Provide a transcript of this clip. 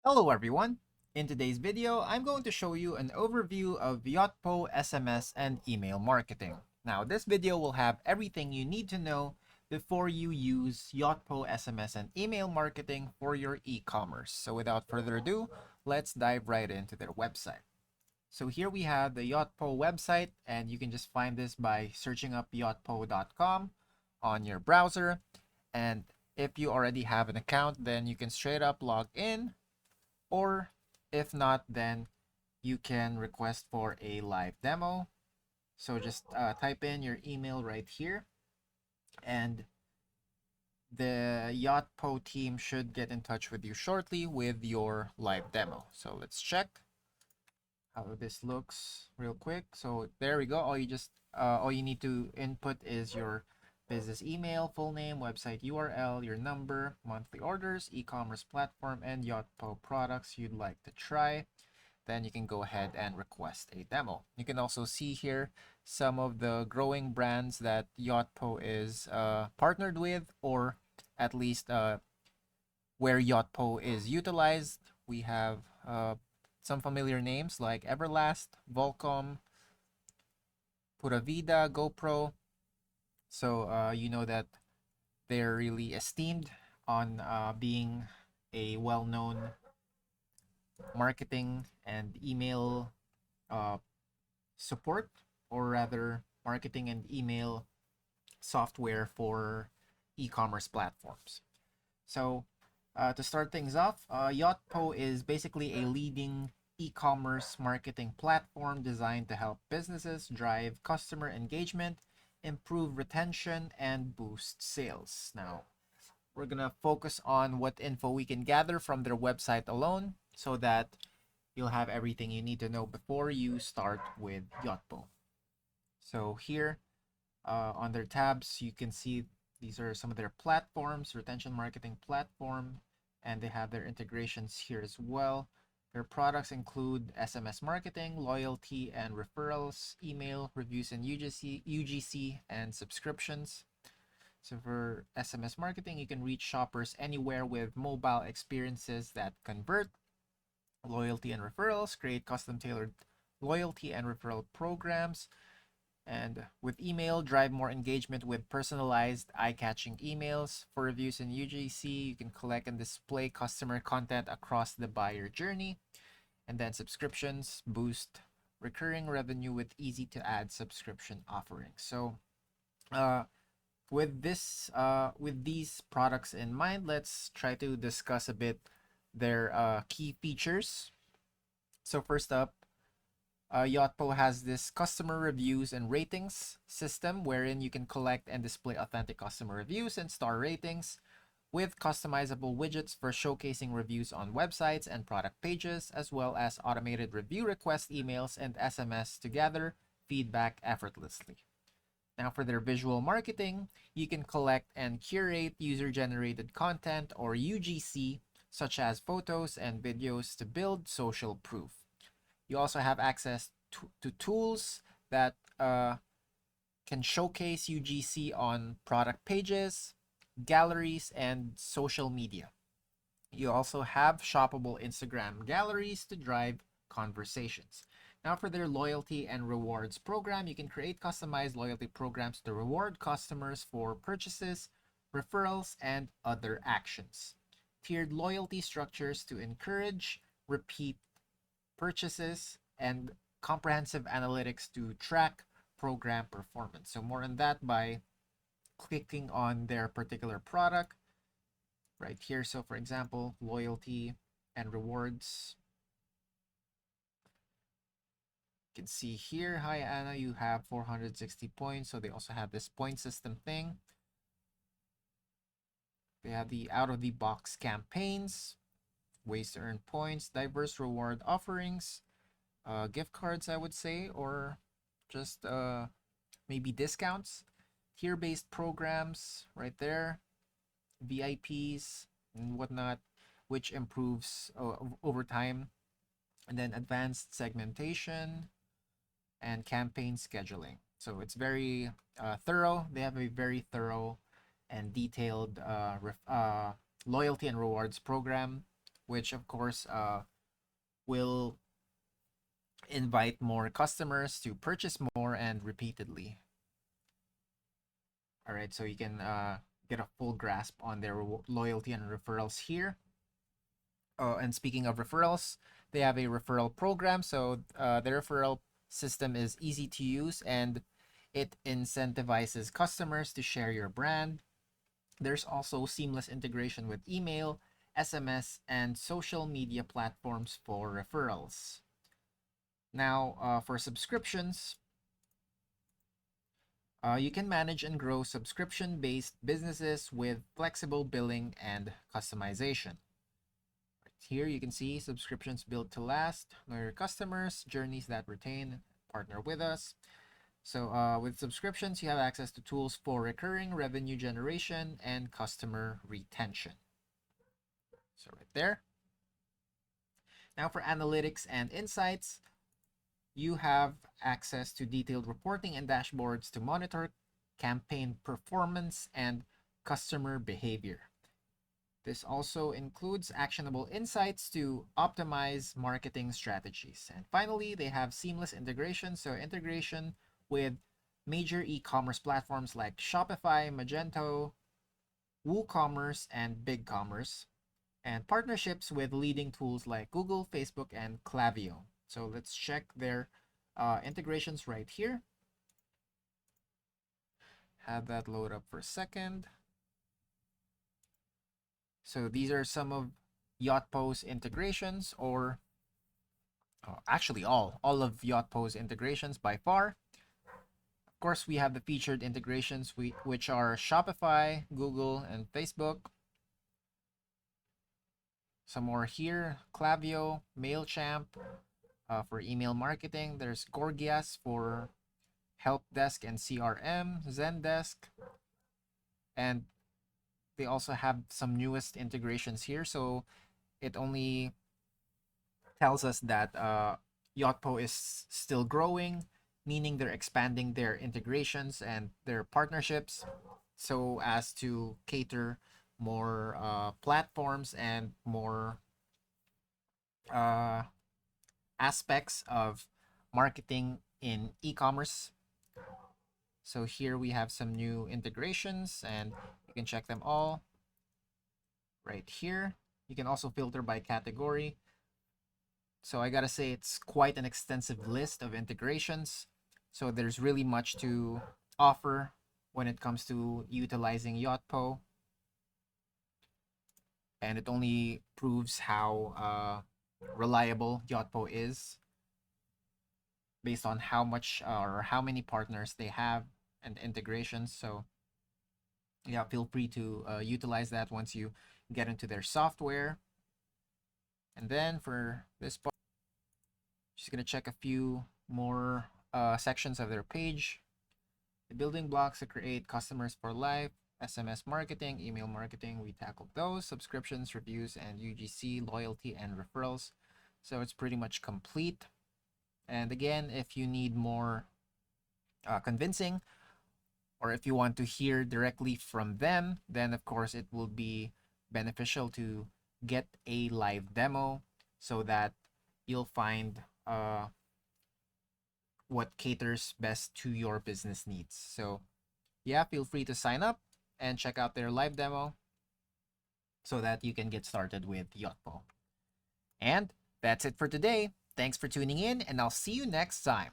Hello everyone! In today's video, I'm going to show you an overview of Yotpo SMS and email marketing. Now, this video will have everything you need to know before you use Yotpo SMS and email marketing for your e-commerce. So without further ado, let's dive right into their website. So here we have the Yotpo website, and you can just find this by searching up yotpo.com on your browser. And if you already have an account, then you can straight up log in, or if not, then you can request for a live demo. So just type in your email right here, and the Yotpo team should get in touch with you shortly with your live demo. So let's check how this looks real quick. So there we go. All you need to input is your business email, full name, website URL, your number, monthly orders, e-commerce platform, and Yotpo products you'd like to try. Then you can go ahead and request a demo. You can also see here some of the growing brands that Yotpo is partnered with, or at least where Yotpo is utilized. We have some familiar names like Everlast, Volcom, Pura Vida, GoPro. So you know that they're really esteemed on being a well-known marketing and email uh, support, or rather marketing and email software for e-commerce platforms. So to start things off, Yotpo is basically a leading e-commerce marketing platform designed to help businesses drive customer engagement, improve retention, and boost sales. Now, we're gonna focus on what info we can gather from their website alone so that you'll have everything you need to know before you start with Yotpo. So here on their tabs, you can see these are some of their platforms, retention marketing platform, and they have their integrations here as well. Their products include SMS marketing, loyalty and referrals, email, reviews and UGC, and subscriptions. So for SMS marketing, you can reach shoppers anywhere with mobile experiences that convert. Loyalty and referrals, create custom tailored loyalty and referral programs. And with email, drive more engagement with personalized, eye-catching emails. For reviews in UGC, you can collect and display customer content across the buyer journey. And then subscriptions, boost recurring revenue with easy-to-add subscription offerings. So with these products in mind, let's try to discuss a bit their key features. So first up, Yotpo has this customer reviews and ratings system wherein you can collect and display authentic customer reviews and star ratings with customizable widgets for showcasing reviews on websites and product pages, as well as automated review request emails and SMS to gather feedback effortlessly. Now, for their visual marketing, you can collect and curate user-generated content, or UGC, such as photos and videos to build social proof. You also have access to tools that can showcase UGC on product pages, galleries, and social media. You also have shoppable Instagram galleries to drive conversations. Now, for their loyalty and rewards program, you can create customized loyalty programs to reward customers for purchases, referrals, and other actions. Tiered loyalty structures to encourage repeat purchases, and comprehensive analytics to track program performance. So more on that by clicking on their particular product right here. So for example, loyalty and rewards. You can see here, hi Anna, you have 460 points. So they also have this point system thing. They have the out of the box campaigns, ways to earn points, diverse reward offerings, gift cards, I would say, or just maybe discounts, tier-based programs right there, VIPs and whatnot, which improves over time, and then advanced segmentation and campaign scheduling. So it's very thorough. They have a very thorough and detailed loyalty and rewards program which of course will invite more customers to purchase more and repeatedly. All right, so you can get a full grasp on their loyalty and referrals here. And speaking of referrals, they have a referral program. So the referral system is easy to use and it incentivizes customers to share your brand. There's also seamless integration with email, SMS, and social media platforms for referrals. Now, for subscriptions, you can manage and grow subscription-based businesses with flexible billing and customization. Here you can see subscriptions built to last, know your customers, journeys that retain, partner with us. So with subscriptions, you have access to tools for recurring revenue generation and customer retention. So right there. Now for analytics and insights, you have access to detailed reporting and dashboards to monitor campaign performance and customer behavior. This also includes actionable insights to optimize marketing strategies. And finally, they have seamless integration. So integration with major e-commerce platforms like Shopify, Magento, WooCommerce, and BigCommerce, and partnerships with leading tools like Google, Facebook, and Klaviyo. So let's check their integrations right here. Have that load up for a second. So these are some of Yotpo's integrations, or actually all of Yotpo's integrations by far. Of course, we have the featured integrations, which are Shopify, Google, and Facebook. Some more here: Klaviyo, MailChimp for email marketing. There's Gorgias for help desk and CRM, Zendesk, and they also have some newest integrations here. So it only tells us that Yotpo is still growing, meaning they're expanding their integrations and their partnerships so as to cater more platforms and more aspects of marketing in e-commerce. So here we have some new integrations and you can check them all right here. You can also filter by category. So I gotta say, it's quite an extensive list of integrations. So there's really much to offer when it comes to utilizing Yotpo. And it only proves how reliable Yotpo is based on how much or how many partners they have and integrations. So yeah, feel free to utilize that once you get into their software. And then for this part, just gonna check a few more sections of their page. The building blocks to create customers for life, SMS marketing, email marketing, we tackled those, subscriptions, reviews, and UGC, loyalty, and referrals. So it's pretty much complete. And again, if you need more convincing, or if you want to hear directly from them, then of course it will be beneficial to get a live demo so that you'll find what caters best to your business needs. So yeah, feel free to sign up and check out their live demo so that you can get started with Yotpo. And that's it for today. Thanks for tuning in, and I'll see you next time.